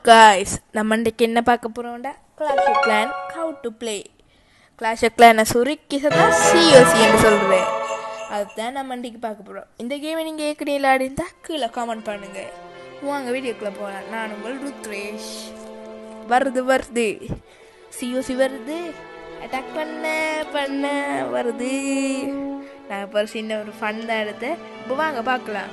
Guys, நம்ம இன்றைக்கு என்ன பார்க்க போகிறோம்டா, clash of clan how to play. Clash of கிளானை சுருக்கிசதா சிஓசி என்று சொல்கிறேன். அதுதான் நம்ம இன்றைக்கு பார்க்க போகிறோம். இந்த கேமை நீங்கள் ஏற்கனவே விளையாடிருந்தா கீழே காமெண்ட் பண்ணுங்கள். வாங்க வீடியோக்குள்ளே போகலாம். நான் உங்கள் ருத்ரேஷ். வருது சிஓசி வருது. அட்டாக் பண்ண வருது. நான் இப்போ சின்ன ஒரு ஃபன் தான் எடுத்தேன். இப்போ வாங்க பார்க்கலாம்.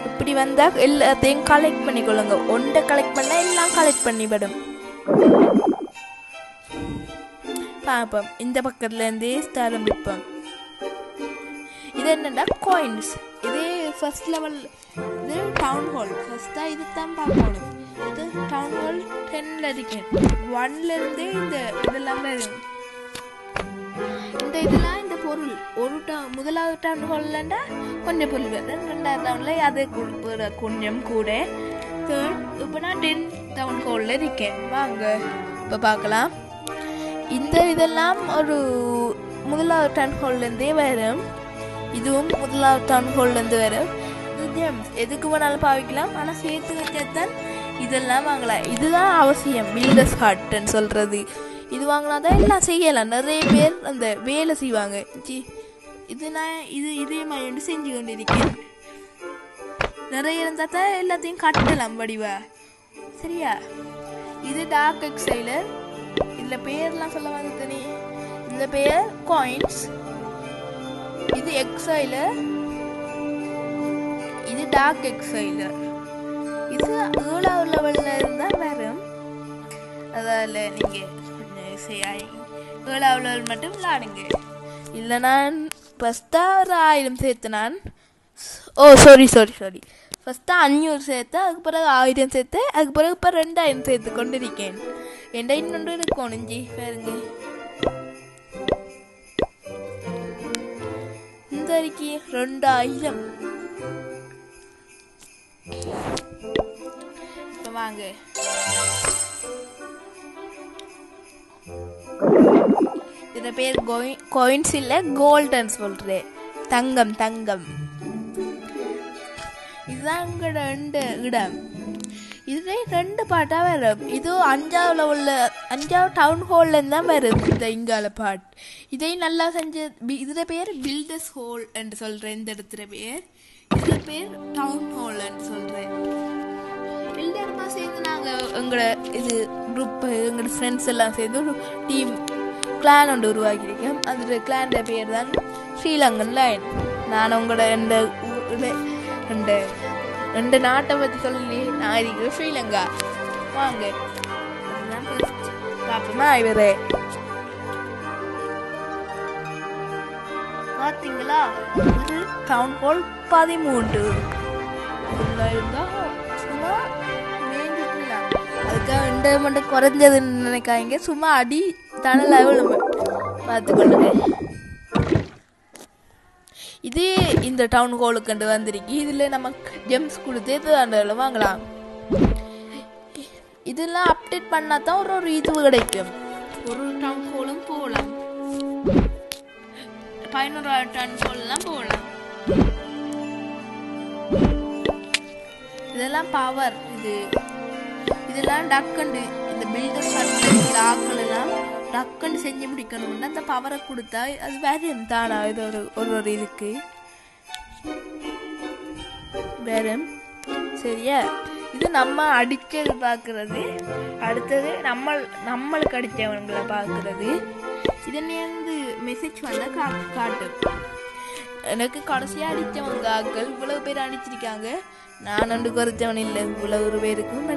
இப்படி வந்தால் எல்லாத்தையும் கலெக்ட் பண்ணிக்கொள்ளுங்க. ஒன்றை கலெக்ட் பண்ணால் எல்லாம் கலெக்ட் பண்ணிவிடும். பார்ப்போம். இந்த பக்கத்துலேருந்தே ஆரம்பிப்போம். இது என்னென்னா காயின்ஸ். இது ஃபர்ஸ்ட் லெவல். இது டவுன் ஹால். ஃபர்ஸ்ட்டாக இது தான் பார்க்கணும். இது டவுன் ஹால் 10ல் இருக்கேன். 1லேருந்தே இதெல்லாம் வரும். இதெல்லாம் இந்த பொருள் ஒரு முதலாவது டவுன் ஹால்லண்டா கொஞ்சம் பொருள் வருது. 2வது டவுனில் அது கொஞ்சம் கூட. தேர்ட் இப்போ நான் 10 டவுன் ஹாலில் இருக்கேன். வாங்க இப்போ பார்க்கலாம். இதெல்லாம் ஒரு முதலாவது டவுன் ஹால்லேருந்தே வரும். இதுவும் முதலாவது டவுன் ஹால்லேருந்து வரும். இது ஜெம்ஸ் எதுக்கு வேணாலும் பாவிக்கலாம். ஆனால் சேர்த்து வச்சதான் இதெல்லாம் வாங்கலாம். இதுதான் அவசியம். பில்டர்ஸ் ஹார்ட்ன்னு சொல்கிறது. இது வாங்கினா தான் எல்லாம் செய்யலாம். நிறைய பேர் அந்த வேலை செய்வாங்க. இதே மாதிரி செஞ்சு கொண்டு இருக்கேன். நிறைய இருந்தால் தான் எல்லாத்தையும் கட்டலாம் வடிவா. சரியா? இது டார்க் எக்ஸைலர். இதில் பேர்லாம் சொல்ல வந்து தனி. இந்த பேர் காயின்ஸ். இது எக்ஸைலர். இது டார்க் எக்ஸைலர். இது 7வது லெவலில் இருந்தால் வரும். அதால் நீங்கள் 7வது லெவல் மட்டும் விளையாடுங்க. இல்லை நான் ஃபஸ்ட்டாக ஒரு 1000 சேர்த்து நான் சாரி ஃபஸ்ட்டாக 500 சேர்த்து, அதுக்கு பிறகு 1000 சேர்த்து, அதுக்கு பிறகு இப்போ 2000 சேர்த்து கொண்டு இருக்கேன். இன்னொன்று இருக்கணும் ஜி பாருங்க. இந்த வரைக்கு 2000. இப்போ வாங்க. இத பேர் காயின்ஸ் இல்லை, கோல்டன் சொல்றேன். தங்கம். இதுதான் எங்களோட 2 இடம். இதே 2 பாட்டா வரும். இது 5வது டவுன் ஹால்ல தான் வரும். இந்த இங்கால பாட் இதையும் நல்லா செஞ்ச. இதுல பேர் பில்டர்ஸ் ஹால் என்று சொல்றேன். இந்த இடத்துல பேர் இதுல பேர் டவுன் ஹால் என்று சொல்றேன். எல்லாருமா சேர்ந்து நாங்கள் எங்களோட குரூப், எங்களோட ஃப்ரெண்ட்ஸ் எல்லாம் சேர்ந்து ஒரு டீம் கிளான் ஒன்று உருவாக்கியிருக்கேன். அந்த கிளான் பேர் தான் ஸ்ரீலங்கன் லைன். நான் உங்களோட ரெண்டு நாட்டை பற்றி சொல்லி நான் இருக்கிற ஸ்ரீலங்கா. வாங்க பார்ப்போமா? இவரே பார்த்தீங்களா? ஒரு டவுன் ஹால் 13 இருந்தால் சும்மா மேஞ்சிட்டுலாம். அதுக்காக 2 மட்டும் குறைஞ்சதுன்னு நினைக்காங்க. சும்மா அடி தனல பார்த்துக்கொள்ளுங்க. இது இந்த டவுன் ஹாலுக்கு வந்திருக்கு. இதில் நம்ம ஜெம்ஸ் கொடுத்து அந்த வாங்கலாம். இதெல்லாம் அப்டேட் பண்ணால் தான் ஒரு இது கிடைக்கும். ஒரு டவுன் ஹாலும் போகலாம். 11வது டவுன் ஹால்லாம் போகலாம். இதெல்லாம் பவர். இதெல்லாம் டக்குண்டு இந்த பில்டர்ஸ் ஆக்கள் எல்லாம் டக்குன்னு செஞ்சு முடிக்கணும்னா அந்த பவரை கொடுத்தா அது வேற தானா. இது ஒரு இதுக்கு வேற. சரியா? இது நம்ம அடிச்சது பார்க்கறது. அடுத்தது நம்மளுக்கு அடித்தவங்களை பார்க்கறது. இதனேருந்து மெசேஜ் வந்தால் காட்டும். எனக்கு கடைசியாக அடித்தவங்க ஆக்கள் இவ்வளவு பேர் அடிச்சிருக்காங்க. நான் 2 குறைச்சவன் இல்லை. இவ்வளவு பேருக்கும்